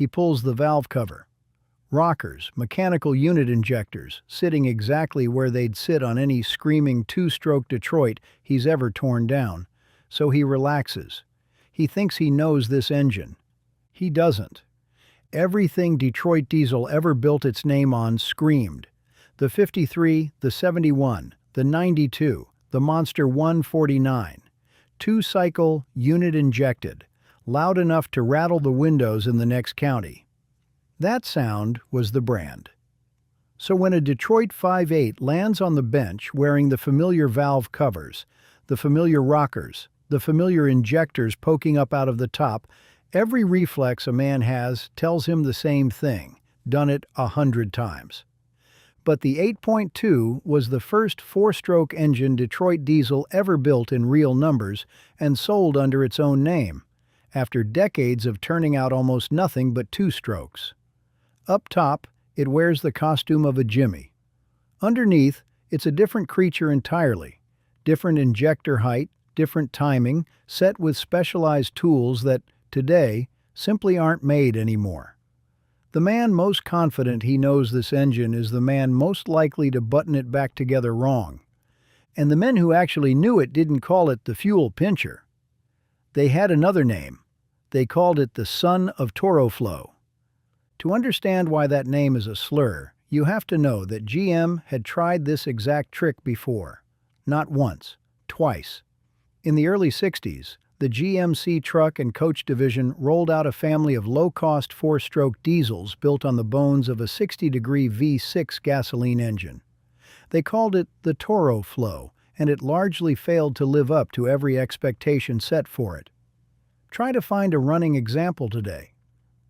He pulls the valve cover. Rockers, mechanical unit injectors, sitting exactly where they'd sit on any screaming two-stroke Detroit he's ever torn down. So he relaxes. He thinks he knows this engine. He doesn't. Everything Detroit diesel ever built its name on screamed. The 53, the 71, the 92, the Monster 149. Two-cycle, unit injected, loud enough to rattle the windows in the next county. That sound was the brand. So when a Detroit 5.8 lands on the bench wearing the familiar valve covers, the familiar rockers, the familiar injectors poking up out of the top, every reflex a man has tells him the same thing, done it 100 times. But the 8.2 was the first four-stroke engine Detroit diesel ever built in real numbers and sold under its own name, after decades of turning out almost nothing but two-strokes. Up top, it wears the costume of a Jimmy. Underneath, it's a different creature entirely. Different injector height, different timing, set with specialized tools that, today, simply aren't made anymore. The man most confident he knows this engine is the man most likely to button it back together wrong. And the men who actually knew it didn't call it the fuel pincher. They had another name. They called it the Son of Toro-Flow. To understand why that name is a slur, you have to know that GM had tried this exact trick before. Not once, twice. In the early 60s, the GMC truck and coach division rolled out a family of low-cost four-stroke diesels built on the bones of a 60-degree V6 gasoline engine. They called it the Toro-Flow, and it largely failed to live up to every expectation set for it. Try to find a running example today.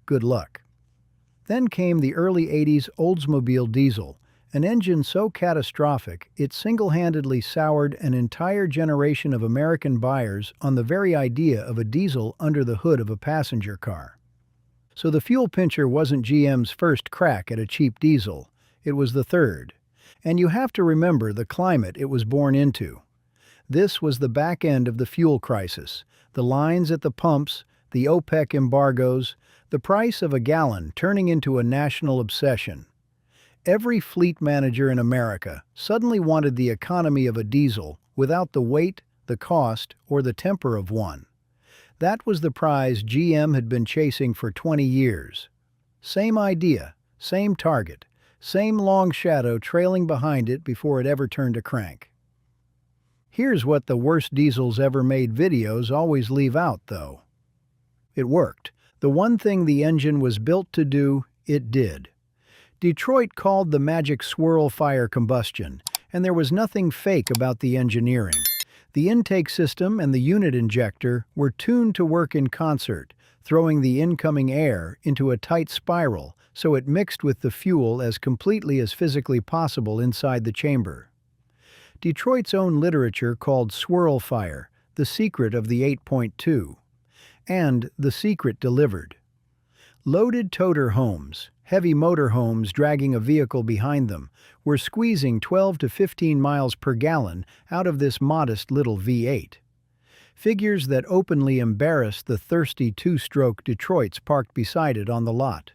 Good luck. Then came the early 80s Oldsmobile diesel, an engine so catastrophic it single-handedly soured an entire generation of American buyers on the very idea of a diesel under the hood of a passenger car. So the fuel pincher wasn't GM's first crack at a cheap diesel, it was the third. And you have to remember the climate it was born into. This was the back end of the fuel crisis, the lines at the pumps, the OPEC embargoes, the price of a gallon turning into a national obsession. Every fleet manager in America suddenly wanted the economy of a diesel without the weight, the cost, or the temper of one. That was the prize GM had been chasing for 20 years. Same idea, same target, same long shadow trailing behind it before it ever turned a crank. Here's what the worst diesels ever made videos always leave out, though. It worked. The one thing the engine was built to do, it did. Detroit called the magic Swirl-Fire combustion, and there was nothing fake about the engineering. The intake system and the unit injector were tuned to work in concert, throwing the incoming air into a tight spiral so it mixed with the fuel as completely as physically possible inside the chamber. Detroit's own literature called Swirl-Fire the secret of the 8.2. And the secret delivered. Loaded toter homes, heavy motorhomes dragging a vehicle behind them, were squeezing 12 to 15 miles per gallon out of this modest little V8. Figures that openly embarrassed the thirsty two-stroke Detroits parked beside it on the lot.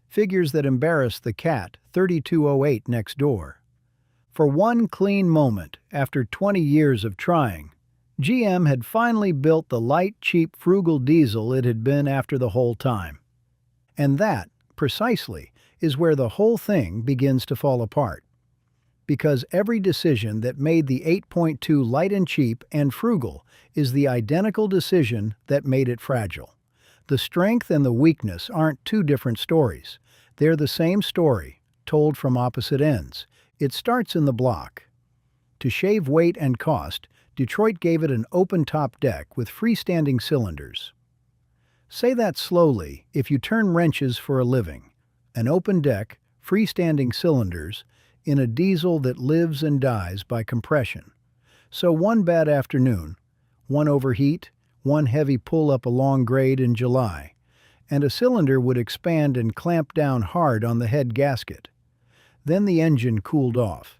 Figures that embarrassed the Cat 3208 next door. For one clean moment, after 20 years of trying, GM had finally built the light, cheap, frugal diesel it had been after the whole time. And that, precisely, is where the whole thing begins to fall apart. Because every decision that made the 8.2 light and cheap and frugal is the identical decision that made it fragile. The strength and the weakness aren't two different stories. They're the same story, told from opposite ends. It starts in the block. To shave weight and cost, Detroit gave it an open-top deck with freestanding cylinders. Say that slowly if you turn wrenches for a living. An open deck, freestanding cylinders, in a diesel that lives and dies by compression. So one bad afternoon, one overheat, one heavy pull up a long grade in July, and a cylinder would expand and clamp down hard on the head gasket. Then the engine cooled off,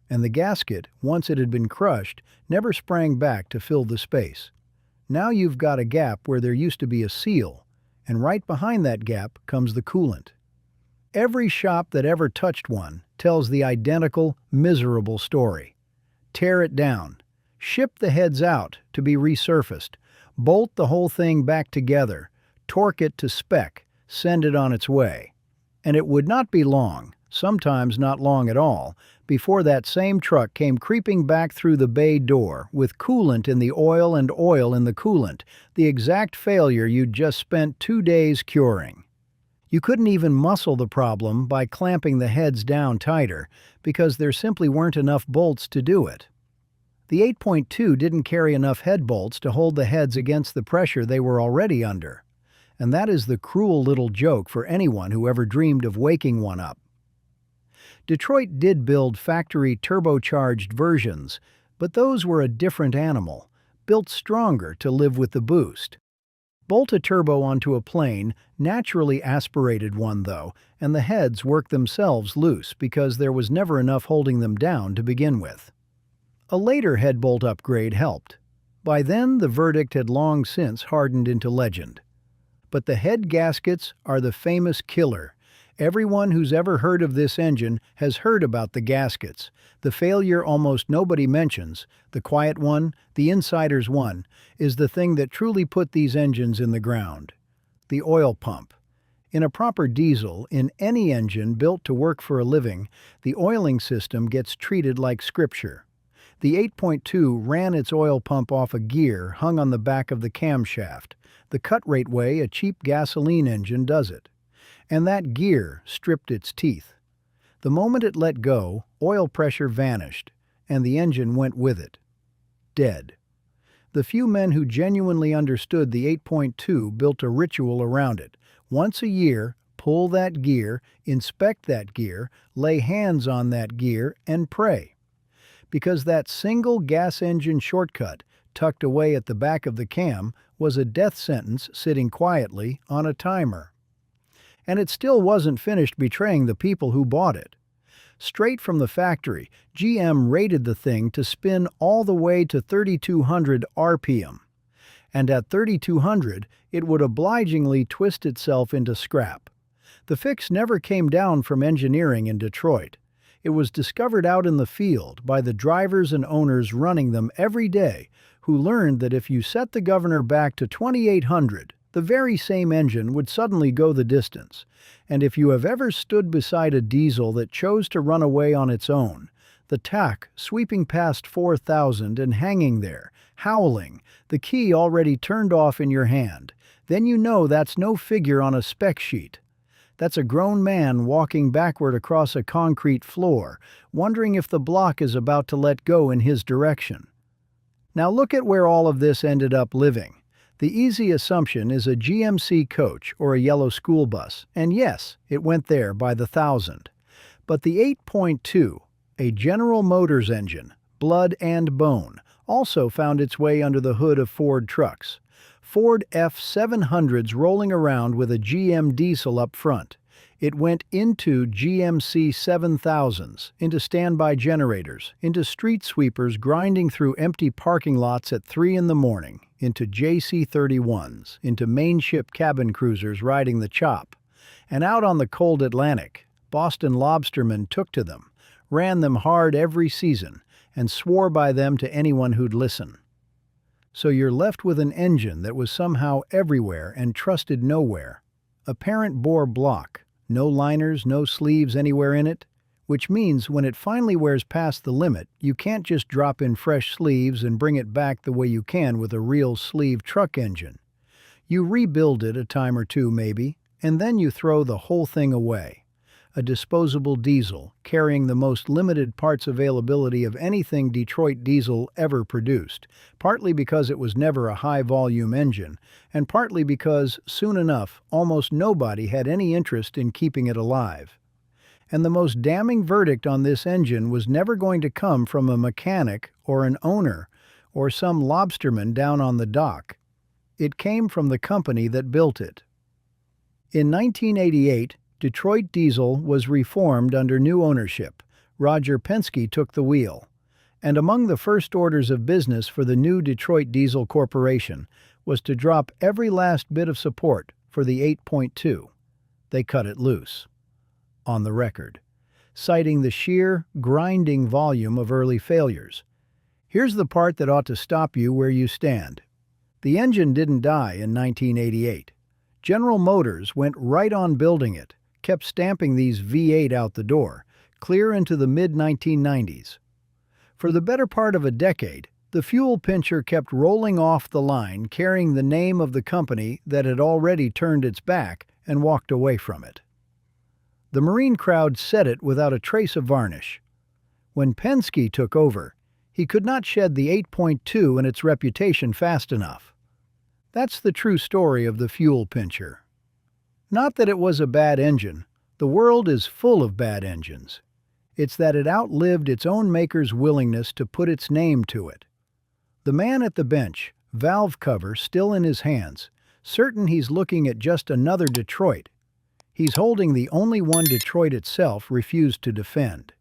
and the gasket, once it had been crushed, never sprang back to fill the space. Now you've got a gap where there used to be a seal, and right behind that gap comes the coolant. Every shop that ever touched one tells the identical, miserable story. Tear it down, ship the heads out to be resurfaced, bolt the whole thing back together, torque it to spec, send it on its way. And it would not be long, sometimes not long at all, before that same truck came creeping back through the bay door with coolant in the oil and oil in the coolant, the exact failure you'd just spent 2 days curing. You couldn't even muscle the problem by clamping the heads down tighter, because there simply weren't enough bolts to do it. The 8.2 didn't carry enough head bolts to hold the heads against the pressure they were already under. And that is the cruel little joke for anyone who ever dreamed of waking one up. Detroit did build factory turbocharged versions, but those were a different animal, built stronger to live with the boost. Bolt a turbo onto a plane naturally aspirated one though, and the heads worked themselves loose because there was never enough holding them down to begin with. A later head bolt upgrade helped. By then, the verdict had long since hardened into legend. But the head gaskets are the famous killer. Everyone who's ever heard of this engine has heard about the gaskets. The failure almost nobody mentions, the quiet one, the insider's one, is the thing that truly put these engines in the ground. The oil pump. In a proper diesel, in any engine built to work for a living, the oiling system gets treated like scripture. The 8.2 ran its oil pump off a gear hung on the back of the camshaft, the cut-rate way a cheap gasoline engine does it. And that gear stripped its teeth. The moment it let go, oil pressure vanished, and the engine went with it. Dead. The few men who genuinely understood the 8.2 built a ritual around it. Once a year, pull that gear, inspect that gear, lay hands on that gear, and pray. Because that single gas engine shortcut, tucked away at the back of the cam, was a death sentence sitting quietly on a timer. And it still wasn't finished betraying the people who bought it. Straight from the factory, GM rated the thing to spin all the way to 3,200 RPM. And at 3,200, it would obligingly twist itself into scrap. The fix never came down from engineering in Detroit. It was discovered out in the field by the drivers and owners running them every day, who learned that if you set the governor back to 2,800, the very same engine would suddenly go the distance. And if you have ever stood beside a diesel that chose to run away on its own, the tach sweeping past 4,000 and hanging there, howling, the key already turned off in your hand, then you know that's no figure on a spec sheet. That's a grown man walking backward across a concrete floor, wondering if the block is about to let go in his direction. Now look at where all of this ended up living. The easy assumption is a GMC coach or a yellow school bus, and yes, it went there by the thousand. But the 8.2, a General Motors engine, blood and bone, also found its way under the hood of Ford trucks. Ford F700s rolling around with a GM diesel up front. It went into GMC 7000s, into standby generators, into street sweepers grinding through empty parking lots at 3 in the morning, into JC31s, into mainship cabin cruisers riding the chop. And out on the cold Atlantic, Boston lobstermen took to them, ran them hard every season, and swore by them to anyone who'd listen. So you're left with an engine that was somehow everywhere and trusted nowhere. A parent bore block, no liners, no sleeves anywhere in it, which means when it finally wears past the limit, you can't just drop in fresh sleeves and bring it back the way you can with a real sleeve truck engine. You rebuild it a time or two maybe, and then you throw the whole thing away. A disposable diesel, carrying the most limited parts availability of anything Detroit diesel ever produced, partly because it was never a high-volume engine, and partly because, soon enough, almost nobody had any interest in keeping it alive. And the most damning verdict on this engine was never going to come from a mechanic or an owner or some lobsterman down on the dock. It came from the company that built it. In 1988, Detroit Diesel was reformed under new ownership. Roger Penske took the wheel. And among the first orders of business for the new Detroit Diesel Corporation was to drop every last bit of support for the 8.2. They cut it loose. On the record, citing the sheer, grinding volume of early failures. Here's the part that ought to stop you where you stand. The engine didn't die in 1988. General Motors went right on building it, kept stamping these V8 out the door, clear into the mid-1990s. For the better part of a decade, the fuel pincher kept rolling off the line carrying the name of the company that had already turned its back and walked away from it. The Marine crowd said it without a trace of varnish. When Penske took over, he could not shed the 8.2 and its reputation fast enough. That's the true story of the fuel pincher. Not that it was a bad engine. The world is full of bad engines. It's that it outlived its own maker's willingness to put its name to it. The man at the bench, valve cover still in his hands, certain he's looking at just another Detroit. He's holding the only one Detroit itself refused to defend.